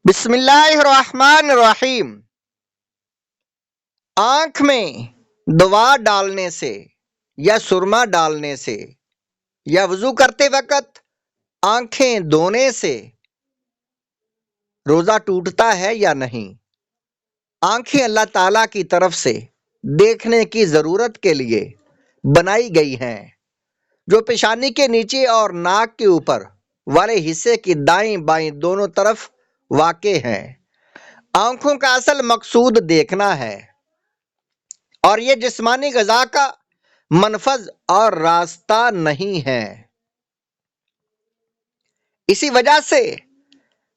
بسم اللہ الرحمن الرحیم۔ آنکھ میں دوا ڈالنے سے یا سرما ڈالنے سے یا وضو کرتے وقت آنکھیں دھونے سے روزہ ٹوٹتا ہے یا نہیں؟ آنکھیں اللہ تعالیٰ کی طرف سے دیکھنے کی ضرورت کے لیے بنائی گئی ہیں، جو پیشانی کے نیچے اور ناک کے اوپر والے حصے کی دائیں بائیں دونوں طرف واقع ہیں۔ آنکھوں کا اصل مقصود دیکھنا ہے، اور یہ جسمانی غذا کا منفذ اور راستہ نہیں ہے۔ اسی وجہ سے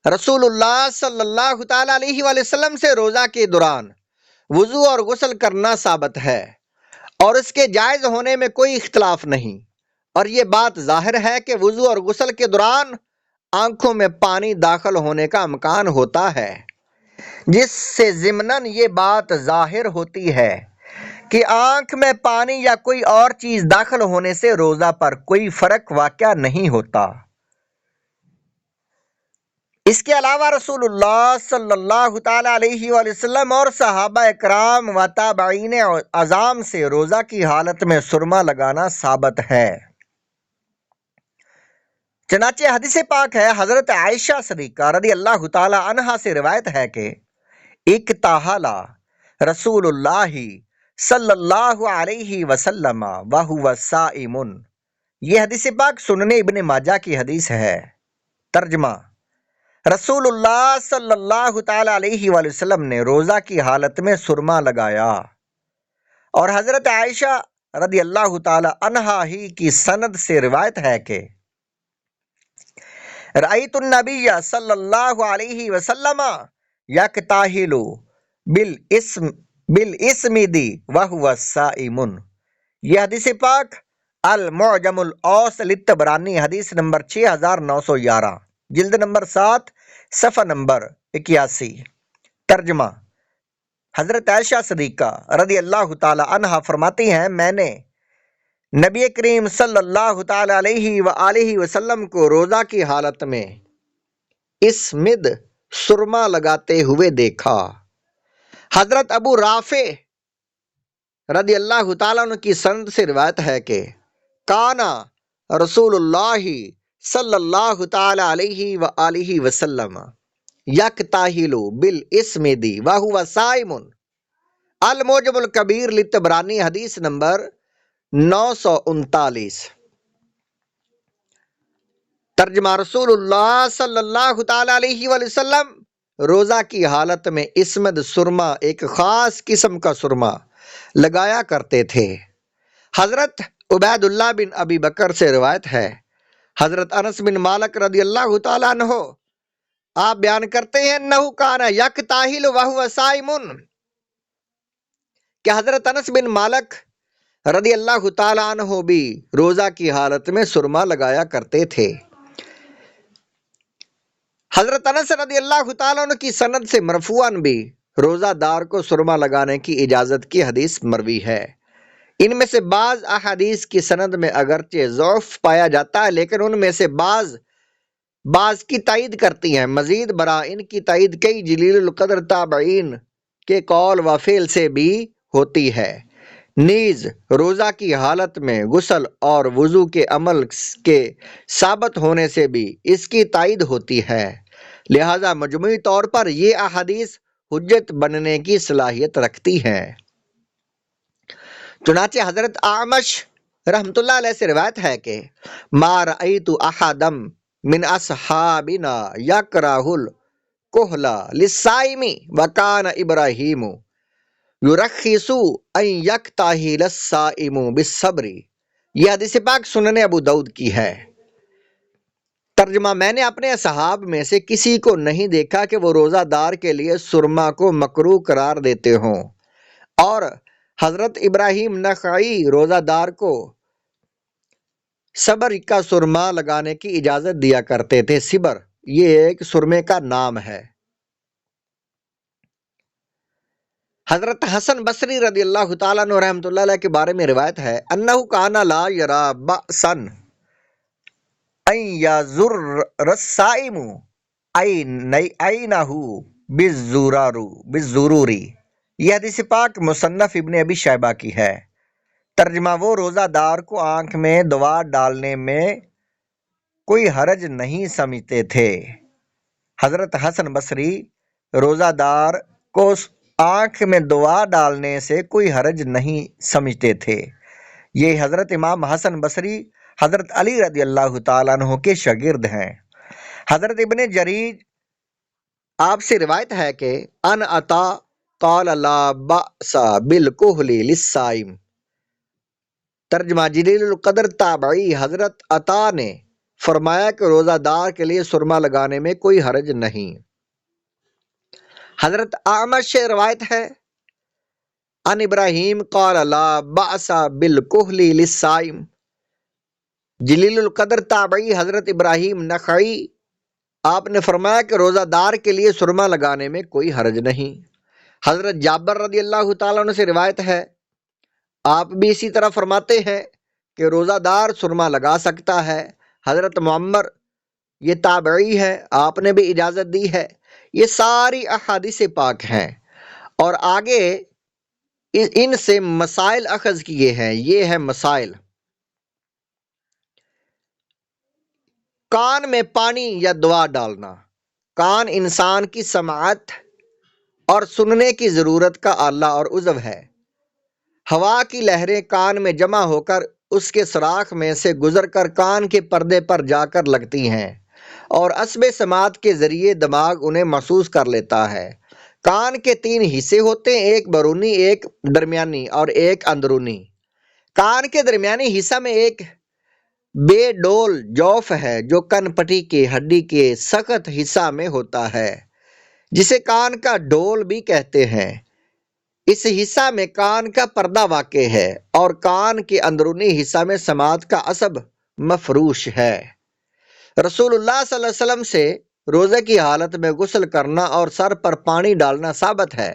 رسول اللہ صلی اللہ تعالی علیہ وآلہ وسلم سے روزہ کے دوران وضو اور غسل کرنا ثابت ہے، اور اس کے جائز ہونے میں کوئی اختلاف نہیں۔ اور یہ بات ظاہر ہے کہ وضو اور غسل کے دوران آنکھوں میں پانی داخل ہونے کا امکان ہوتا ہے، جس سے ضمناً یہ بات ظاہر ہوتی ہے کہ آنکھ میں پانی یا کوئی اور چیز داخل ہونے سے روزہ پر کوئی فرق واقع نہیں ہوتا۔ اس کے علاوہ رسول اللہ صلی اللہ تعالی علیہ وآلہ وسلم اور صحابہ اکرام و تابعین اعظام سے روزہ کی حالت میں سرما لگانا ثابت ہے۔ چنانچہ حدیث پاک ہے، حضرت عائشہ صدیقہ رضی اللہ تعالی عنہا سے روایت ہے کہ اکتحل رسول اللہ صلی اللہ علیہ وسلم وہو صائم۔ یہ حدیث پاک سنن ابن ماجہ کی حدیث ہے۔ ترجمہ: رسول اللہ صلی اللہ تعالی علیہ وآلہ وسلم نے روزہ کی حالت میں سرما لگایا، اور حضرت عائشہ رضی اللہ تعالی عنہا ہی کی سند سے روایت ہے کہ رأیت النبی صلی اللہ علیہ وسلم یکتحل بالاسمد وہو صائم۔ یہ حدیث پاک المعجم الاوسط للطبرانی حدیث نمبر 6911، جلد نمبر 7، صفحہ نمبر 81۔ ترجمہ: حضرت عائشہ صدیقہ رضی اللہ تعالی عنہا فرماتی ہیں، میں نے نبی کریم صلی اللہ تعالی علیہ وآلہ وسلم کو روزہ کی حالت میں اسمد سرما لگاتے ہوئے دیکھا۔ حضرت ابو رافع رضی اللہ تعالیٰ عنہ کی سند سے روایت ہے کہ کانا رسول اللہ صلی اللہ تعالی علیہ وآلہ وسلم یکتحل بالاسمد وہو صائم۔ المعجم الکبیر للطبرانی حدیث نمبر 939۔ ترجمہ: رسول اللہ صلی اللہ تعالی علیہ وآلہ وسلم روزہ کی حالت میں اسمد سرما، ایک خاص قسم کا سرما لگایا کرتے تھے۔ حضرت عبید اللہ بن ابی بکر سے روایت ہے، حضرت انس بن مالک رضی اللہ تعالیٰ عنہ آپ بیان کرتے ہیں، انہ کان یکتحل وہو صائم، کہ حضرت انس بن مالک رضی اللہ تعالیٰ عنہ بھی روزہ کی حالت میں سرما لگایا کرتے تھے۔ حضرت انس رضی اللہ تعالیٰ عنہ کی سند سے مرفوعاً بھی روزہ دار کو سرما لگانے کی اجازت کی حدیث مروی ہے۔ ان میں سے بعض احادیث کی سند میں اگرچہ ضعف پایا جاتا ہے، لیکن ان میں سے بعض کی تائید کرتی ہیں۔ مزید برآں ان کی تائید کئی جلیل القدر تابعین کے قول و فعل سے بھی ہوتی ہے۔ نیز روزہ کی حالت میں غسل اور وضو کے عمل کے ثابت ہونے سے بھی اس کی تائید ہوتی ہے، لہذا مجموعی طور پر یہ احادیث حجت بننے کی صلاحیت رکھتی ہیں۔ چنانچہ حضرت اعمش رحمۃ اللہ علیہ سے روایت ہے کہ ما رأیت احدا من اصحابنا یکرہ الکحل للصائم وکان ابراہیم یرخص ان یکتحل الصائم بالصبر۔ یہ حدیث پاک سنن ابو داؤد کی ہے۔ ترجمہ: میں نے اپنے اصحاب میں سے کسی کو نہیں دیکھا کہ وہ روزہ دار کے لیے سرما کو مکروہ قرار دیتے ہوں، اور حضرت ابراہیم نخعی روزہ دار کو صبر کا سرما لگانے کی اجازت دیا کرتے تھے۔ صبر یہ ایک سرمے کا نام ہے۔ حضرت حسن بصری رضی اللہ تعالیٰ عنہ رحمۃ اللہ علیہ کے بارے میں روایت ہے، انہ کان لا یرا بأسا ان یزر الصائم اینہو بالضروری۔ یہ حدیث پاک مصنف ابن ابی شیبہ کی ہے۔ ترجمہ: وہ روزہ دار کو آنکھ میں دوا ڈالنے میں کوئی حرج نہیں سمجھتے تھے۔ حضرت حسن بصری روزہ دار کو آنکھ میں دوا ڈالنے سے کوئی حرج نہیں سمجھتے تھے۔ یہ حضرت امام حسن بصری حضرت علی رضی اللہ تعالیٰ عنہ کے شاگرد ہیں۔ حضرت ابن جریر آپ سے روایت ہے کہ ان عطا قال لا بأس بالکحل للصائم۔ ترجمہ: جلیل القدر تابعی حضرت عطا نے فرمایا کہ روزہ دار کے لیے سرما لگانے میں کوئی حرج نہیں۔ حضرت اعمش سے روایت ہے ان ابراہیم قال لا بأس بالکحل للصائم۔ جلیل القدر تابعی حضرت ابراہیم نخعی آپ نے فرمایا کہ روزہ دار کے لیے سرما لگانے میں کوئی حرج نہیں۔ حضرت جابر رضی اللہ تعالیٰ عنہ سے روایت ہے، آپ بھی اسی طرح فرماتے ہیں کہ روزہ دار سرما لگا سکتا ہے۔ حضرت معمر یہ تابعی ہے، آپ نے بھی اجازت دی ہے۔ یہ ساری احادیث پاک ہیں، اور آگے ان سے مسائل اخذ کیے ہیں۔ یہ ہے مسائل: کان میں پانی یا دوا ڈالنا۔ کان انسان کی سماعت اور سننے کی ضرورت کا آلہ اور عضو ہے۔ ہوا کی لہریں کان میں جمع ہو کر اس کے سوراخ میں سے گزر کر کان کے پردے پر جا کر لگتی ہیں، اور عصب سماعت کے ذریعے دماغ انہیں محسوس کر لیتا ہے۔ کان کے 3 حصے ہوتے ہیں، ایک بیرونی، ایک درمیانی اور ایک اندرونی۔ کان کے درمیانی حصہ میں ایک بے ڈول جوف ہے جو کن پٹی کی ہڈی کے سخت حصہ میں ہوتا ہے، جسے کان کا ڈول بھی کہتے ہیں۔ اس حصہ میں کان کا پردہ واقع ہے، اور کان کے اندرونی حصہ میں سماعت کا عصب مفروش ہے۔ رسول اللہ صلی اللہ علیہ وسلم سے روزے کی حالت میں غسل کرنا اور سر پر پانی ڈالنا ثابت ہے۔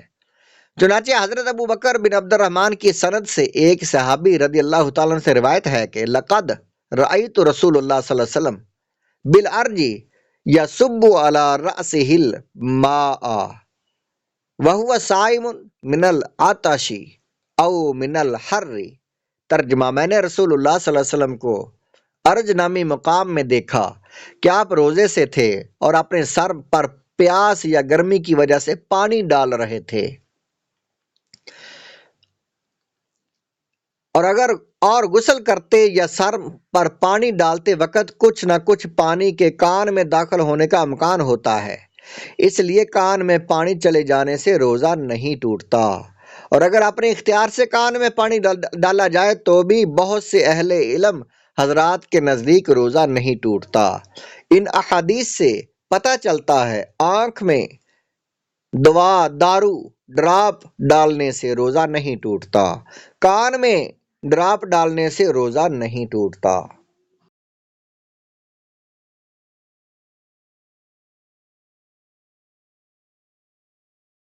چنانچہ حضرت ابو بکر بن عبد الرحمن کی سند سے ایک صحابی رضی اللہ تعالیٰ عنہ سے روایت ہے کہ لقد رأیت رسول اللہ صلی اللہ علیہ وسلم بالارج یصب علی رأسہ الماء وہو صائم من العطش او من الحر۔ ترجمہ: میں نے رسول اللہ صلی اللہ علیہ وسلم کو ارج نامی مقام میں دیکھا کہ آپ روزے سے تھے اور اپنے سر پر پیاس یا گرمی کی وجہ سے پانی ڈال رہے تھے، اور غسل کرتے یا سر پر پانی ڈالتے وقت کچھ نہ کچھ پانی کے کان میں داخل ہونے کا امکان ہوتا ہے، اس لیے کان میں پانی چلے جانے سے روزہ نہیں ٹوٹتا، اور اگر اپنے اختیار سے کان میں پانی ڈالا جائے تو بھی بہت سے اہل علم حضرات کے نزدیک روزہ نہیں ٹوٹتا۔ ان احادیث سے پتہ چلتا ہے آنکھ میں دوا، دارو، ڈراپ ڈالنے سے روزہ نہیں ٹوٹتا، کان میں ڈراپ ڈالنے سے روزہ نہیں ٹوٹتا۔